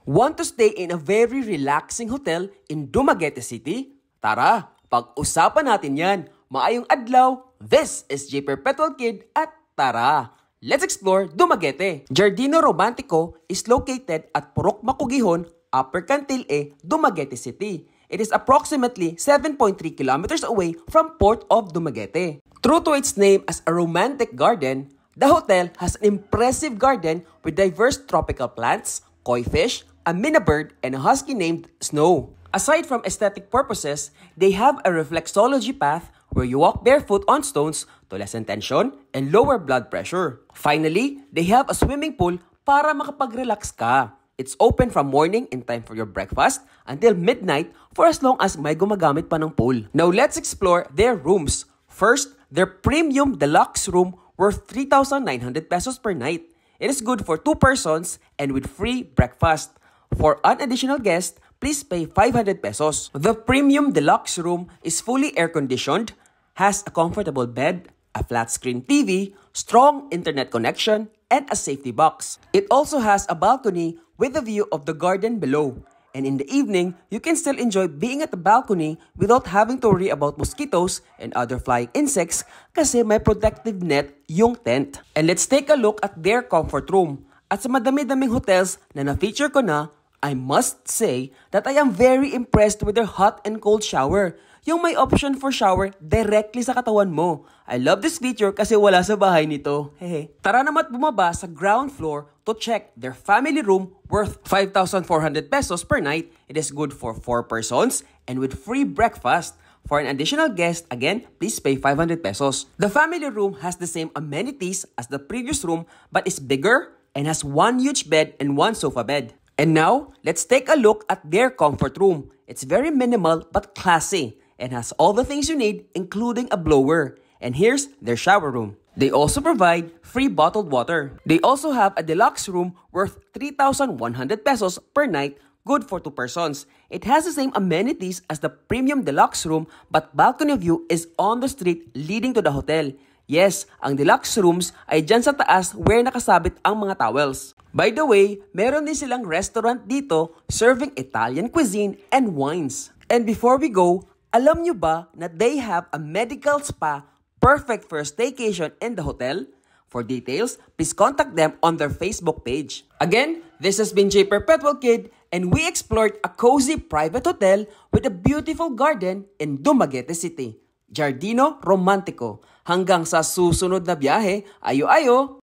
Want to stay in a very relaxing hotel in Dumaguete City? Tara, pag-usapan natin yan. Maayong adlaw, this is J. Perpetual Kid at tara, let's explore Dumaguete. Giardino Romantico is located at Purok Makugihon, Upper Cantil-E, Dumaguete City. It is approximately 7.3 kilometers away from Port of Dumaguete. True to its name as a romantic garden, the hotel has an impressive garden with diverse tropical plants, koi fish, a minna bird, and a husky named Snow. Aside from aesthetic purposes, they have a reflexology path where you walk barefoot on stones to lessen tension and lower blood pressure. Finally, they have a swimming pool para makapag-relax ka. It's open from morning in time for your breakfast until midnight for as long as may gumagamit pa ng pool. Now let's explore their rooms. First, their premium deluxe room worth 3,900 pesos per night. It is good for 2 persons and with free breakfast. For an additional guest, please pay 500 pesos. The premium deluxe room is fully air-conditioned, has a comfortable bed, a flat-screen TV, strong internet connection, and a safety box. It also has a balcony with a view of the garden below. And in the evening, you can still enjoy being at the balcony without having to worry about mosquitoes and other flying insects kasi may protective net yung tent. And let's take a look at their comfort room. At sa madami-daming hotels na na-feature ko na, I must say that I am very impressed with their hot and cold shower. Yung may option for shower directly sa katawan mo. I love this feature kasi wala sa bahay nito. Hehe. Tara naman bumaba sa ground floor to check their family room worth 5,400 pesos per night. It is good for 4 persons and with free breakfast. For an additional guest, again, please pay 500 pesos. The family room has the same amenities as the previous room but is bigger and has 1 huge bed and 1 sofa bed. And now, let's take a look at their comfort room. It's very minimal but classy and has all the things you need, including a blower. And here's their shower room. They also provide free bottled water. They also have a deluxe room worth 3,100 pesos per night, good for 2 persons. It has the same amenities as the premium deluxe room, but balcony view is on the street leading to the hotel. Yes, ang deluxe rooms ay dyan sa taas where nakasabit ang mga towels. By the way, meron din silang restaurant dito serving Italian cuisine and wines. And before we go, alam nyo ba na they have a medical spa perfect for a staycation in the hotel? For details, please contact them on their Facebook page. Again, this has been J. Perpetual Kid and we explored a cozy private hotel with a beautiful garden in Dumaguete City. Giardino Romantico. Hanggang sa susunod na biyahe, ayo-ayo!